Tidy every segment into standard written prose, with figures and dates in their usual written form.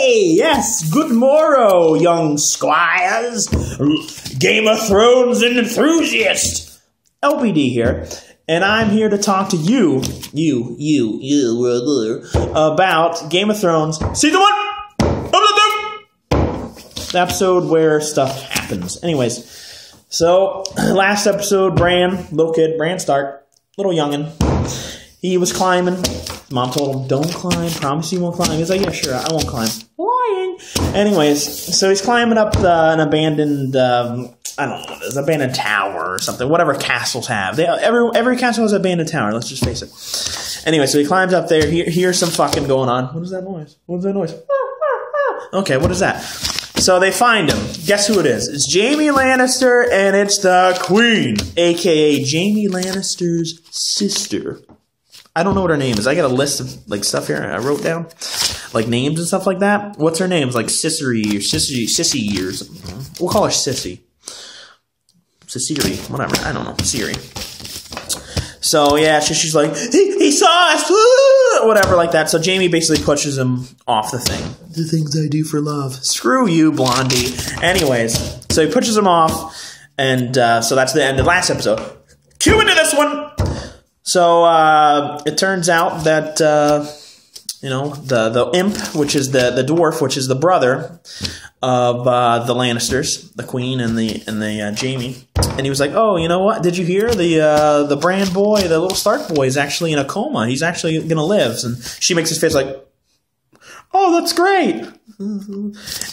Yes, good morrow, young squires, Game of Thrones enthusiast. LPD here, and I'm here to talk to you, about Game of Thrones Season 1, the episode where stuff happens. Anyways, so last episode, Bran, little kid, Bran Stark, little youngin', he was climbing. Mom told him, don't climb, promise you won't climb. He's like, yeah, sure, I won't climb. Lying. Anyways, so he's climbing up an abandoned, I don't know what it is, abandoned tower or something, whatever castles have. Every castle has an abandoned tower, let's just face it. Anyway, so he climbs up there, here's some fucking going on. What is that noise? What is that noise? Okay, what is that? So they find him. Guess who it is? It's Jaime Lannister, and it's the Queen, a.k.a. Jaime Lannister's sister. I don't know what her name is. I got a list of like stuff here I wrote down, like names and stuff like that. What's her name? It's like Sissy or Sissy or something. We'll call her Sissy. Siri, whatever. I don't know. Siri. So yeah, she's like, he saw us, whatever like that. So Jaime basically pushes him off the thing. The things I do for love. Screw you, Blondie. Anyways, so he pushes him off, and so that's the end of the last episode. Cue into this one. So it turns out that the imp, which is the dwarf, which is the brother of the Lannisters, the Queen and the Jaime, and he was like, oh, you know what? Did you hear the Bran boy, the little Stark boy, is actually in a coma. He's actually gonna live. And she makes his face like, oh, that's great.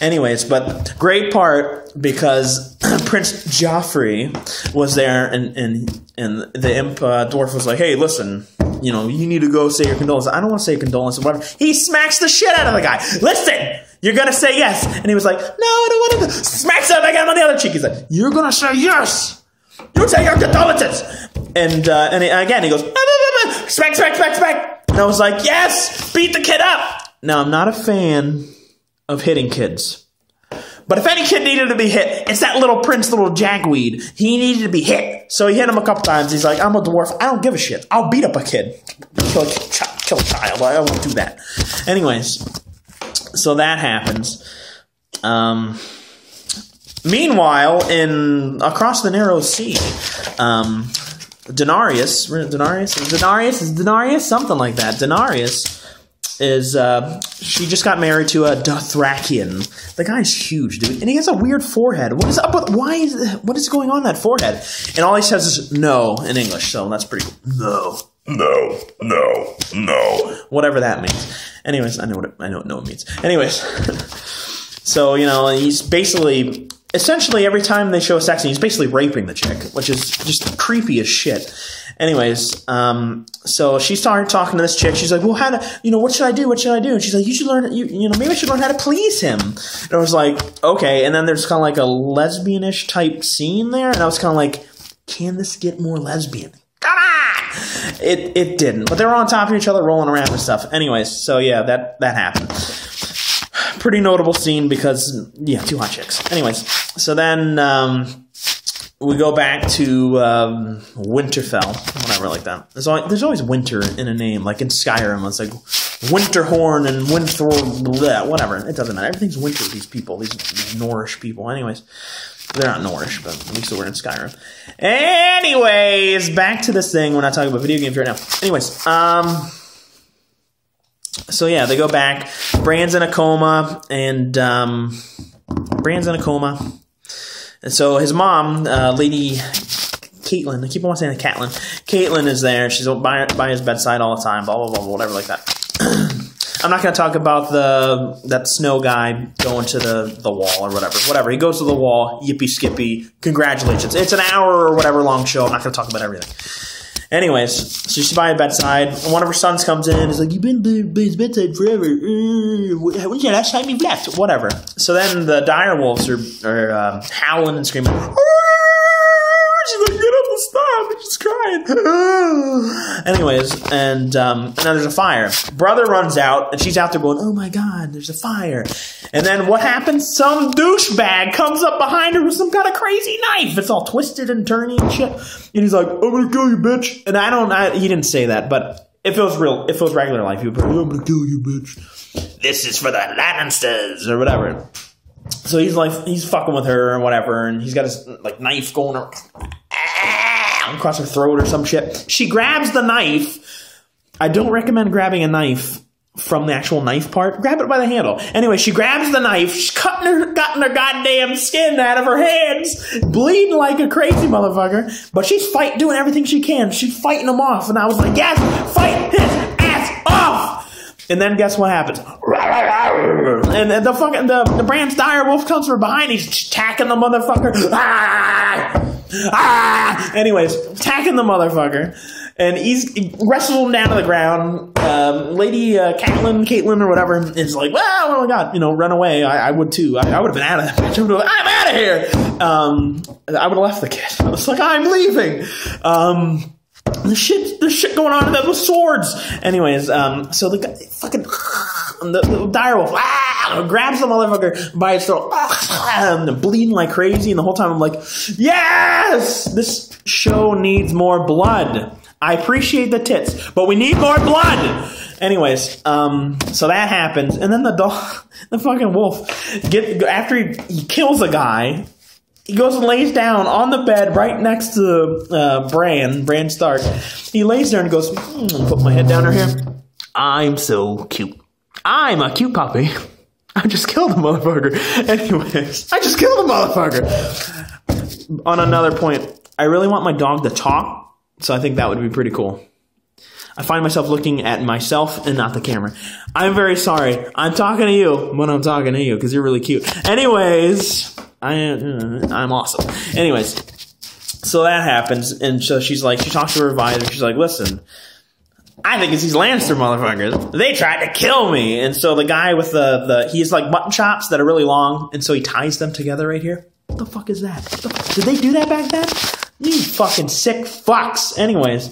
Anyways, but great part because Prince Joffrey was there, and the imp dwarf was like, hey, listen, you need to go say your condolences. I don't want to say condolences, whatever. He smacks the shit out of the guy. Listen, you're gonna say yes. And he was like, no, I don't want to. Smacks the other guy on the other cheek. He's like, you're gonna say yes. You say your condolences. And again, he goes, smack, smack, smack, smack. And I was like, yes, beat the kid up. Now, I'm not a fan of hitting kids. But if any kid needed to be hit, it's that little prince, little jagweed. He needed to be hit. So he hit him a couple times. He's like, I'm a dwarf. I don't give a shit. I'll beat up a kid. Kill a child. I won't do that. Anyways, so that happens. Meanwhile, across the narrow sea, Daenerys, something like that. Daenerys is she just got married to a Dothrakian. The guy's huge, dude, and he has a weird forehead. What is up with what is going on in that forehead? And all he says is no in English, so that's pretty cool. No, whatever that means. Anyways, I know what it means. Anyways, so he's basically. Essentially, every time they show a sex scene, he's basically raping the chick, which is just creepy as shit. Anyways, so she started talking to this chick. She's like, well, what should I do? What should I do? And she's like, you should learn, maybe I should learn how to please him. And I was like, okay. And then there's kind of like a lesbianish type scene there. And I was kind of like, can this get more lesbian? Come on! It didn't. But they were on top of each other, rolling around and stuff. Anyways, so yeah, that happened. Pretty notable scene because, yeah, two hot chicks. Anyways, so then we go back to Winterfell, whatever like that. There's always winter in a name, like in Skyrim. It's like Winterhorn and Winthor, whatever. It doesn't matter. Everything's winter with these people, these Norrish people. Anyways, they're not Norrish, but at least we're in Skyrim. Anyways, back to this thing. We're not talking about video games right now. Anyways, so yeah, they go back. Bran's in a coma, and and so his mom, Lady Caitlin, I keep on saying Catelyn. Caitlin is there. She's by his bedside all the time. Blah blah blah, whatever like that. I'm not going to talk about that snow guy going to the wall or whatever. Whatever. He goes to the wall. Yippee skippy. Congratulations. It's an hour or whatever long show. I'm not going to talk about everything. Anyways, so she's by her bedside. One of her sons comes in and is like, you've been by his bedside forever. When's the last time you've left? Whatever. So then the direwolves are howling and screaming. She's like, get up and stop. She's crying. Anyways, and now there's a fire. Brother runs out, and she's out there going, oh my God, there's a fire. And then what happens? Some douchebag comes up behind her with some kind of crazy knife. It's all twisted and turny and shit. And he's like, I'm gonna kill you, bitch. And he didn't say that, but if it was regular life, he would be like, I'm gonna kill you, bitch. this is for the Lannisters or whatever. So he's fucking with her or whatever, and he's got his like knife going across her throat or some shit. She grabs the knife. I don't recommend grabbing a knife from the actual knife part. Grab it by the handle. Anyway, she grabs the knife. She's cutting her goddamn skin out of her hands, bleeding like a crazy motherfucker. But she's doing everything she can. She's fighting him off, and I was like, yes, fight his ass off. And then guess what happens? And the Brand's direwolf comes from behind. He's attacking the motherfucker. Anyways, attacking the motherfucker. And he wrestles him down to the ground. Lady Caitlin or whatever is like, well, oh my god, run away. I would too. I would have been out of that bitch. I'm out of here. I would have left the kid. I was like, I'm leaving. There's shit going on in there with swords. Anyways, so the guy fucking the direwolf grabs the motherfucker by his throat, and bleeding like crazy. And the whole time I'm like, yes, this show needs more blood. I appreciate the tits, but we need more blood. Anyways, so that happens, and then the fucking wolf, after he kills a guy, he goes and lays down on the bed right next to Bran Stark. He lays there and goes, put my head down here. I'm so cute. I'm a cute puppy. I just killed the motherfucker. Anyways, I just killed the motherfucker. On another point, I really want my dog to talk. So I think that would be pretty cool. I find myself looking at myself and not the camera. I'm very sorry. I'm talking to you when I'm talking to you because you're really cute. Anyways, I'm awesome. Anyways, so that happens. And so she talks to her advisor. She's like, listen, I think it's these Lannister motherfuckers. They tried to kill me. And so the guy with he has like mutton chops that are really long. And so he ties them together right here. What the fuck is that? Did they do that back then? You fucking sick fucks. Anyways,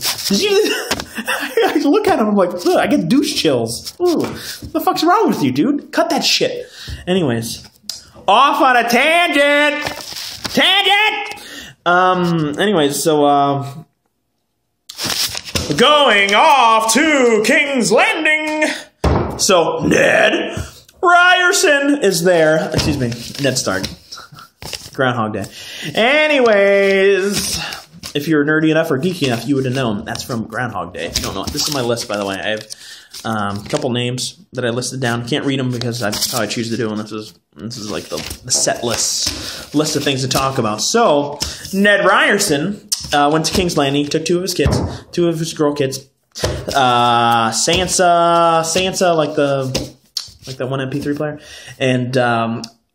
I look at him, I'm like, I get douche chills. Ooh, what the fuck's wrong with you, dude? Cut that shit. Anyways, off on a tangent. Anyways, so going off to King's Landing. So Ned Ryerson is there. Excuse me, Ned Stark. Groundhog Day. Anyways, if you're nerdy enough or geeky enough, you would have known that's from Groundhog Day. If you don't know, this is my list, by the way. I have a couple names that I listed down. Can't read them because that's how I choose to do them. This is like the set list of things to talk about. So Ned Ryerson went to King's Landing, took two of his girl kids, Sansa, like that one MP3 player, and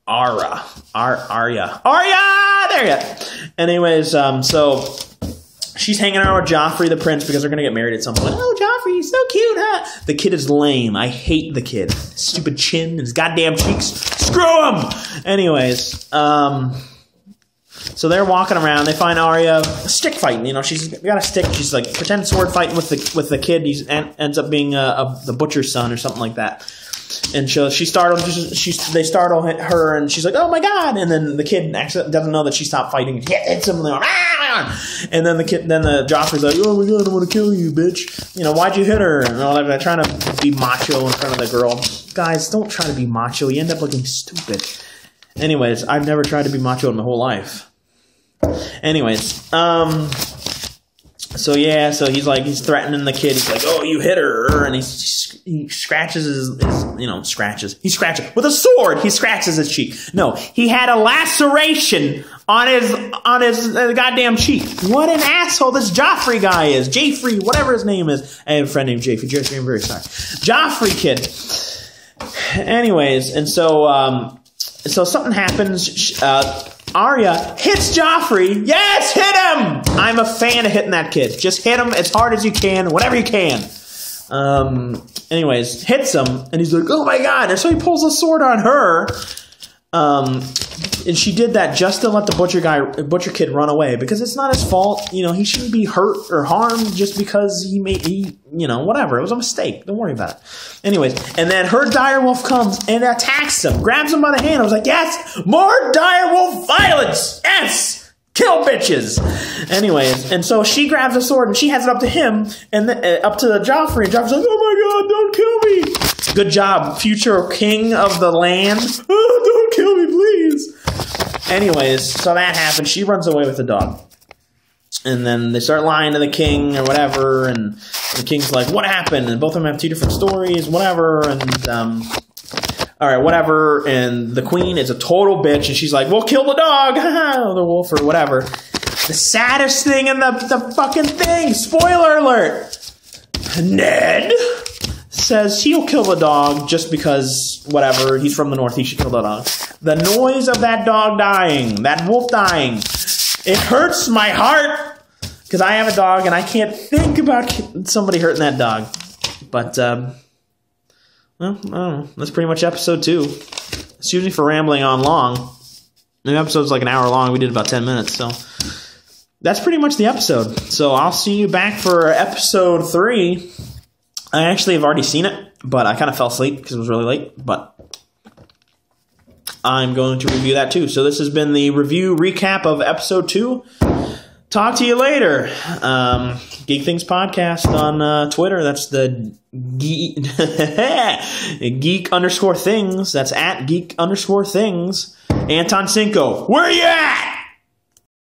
Arya, there you go. Anyways, so she's hanging out with Joffrey the prince because they're gonna get married at some point. Oh, Joffrey, he's so cute, huh? The kid is lame. I hate the kid. Stupid chin and his goddamn cheeks. Screw him. Anyways, so they're walking around. They find Arya stick fighting. She's got a stick. She's like pretend sword fighting with the kid. He ends up being the butcher's son or something like that. And so they startle her, and she's like, "Oh my god!" And then the kid actually doesn't know that she stopped fighting. He hits him, and then the Joffrey's like, "Oh my god, I want to kill you, bitch! Why'd you hit her?" And all that. Trying to be macho in front of the girl. Guys, don't try to be macho. You end up looking stupid. Anyways, I've never tried to be macho in my whole life. Anyways, so he's threatening the kid. He's like, "Oh, you hit her," and he scratches he scratches with a sword. He scratches his cheek. No, he had a laceration on his goddamn cheek. What an asshole this Joffrey guy is. Jaffrey, whatever his name is. I have a friend named Jaffrey. Jaffrey, I'm very sorry. Joffrey kid. Anyways, and so something happens. Arya hits Joffrey. Yes, hit him! I'm a fan of hitting that kid. Just hit him as hard as you can, whatever you can. Anyways, hits him, and he's like, "Oh my god!" And so he pulls a sword on her. And she did that just to let the butcher kid run away, because it's not his fault. He shouldn't be hurt or harmed just because whatever. It was a mistake. Don't worry about it. Anyways, and then her direwolf comes and attacks him, grabs him by the hand. I was like, yes, more direwolf violence. Yes. Kill bitches. Anyways, and so she grabs a sword and she has it up to him and up to the Joffrey. And Joffrey's like, "Oh my god, don't kill me." Good job, future king of the land. Oh, don't kill me, please. Anyways, so that happens. She runs away with the dog. And then they start lying to the king or whatever, and the king's like, what happened? And both of them have two different stories, whatever, and, all right, whatever, and the queen is a total bitch, and she's like, well, kill the dog, the wolf, or whatever. The saddest thing in the fucking thing, spoiler alert, Ned says he'll kill the dog just because, whatever, he's from the north, he should kill the dog. The noise of that dog dying, that wolf dying, it hurts my heart. Because I have a dog, and I can't think about somebody hurting that dog. But, well, I don't know. That's pretty much episode 2. Excuse me for rambling on long. The episode's like an hour long. We did about 10 minutes, so that's pretty much the episode. So I'll see you back for episode 3. I actually have already seen it, but I kind of fell asleep because it was really late. But I'm going to review that too. So this has been the review recap of episode 2. Talk to you later. Geek Things Podcast on Twitter. That's the geek_things. That's at geek_things. Anton Cinco, where you at?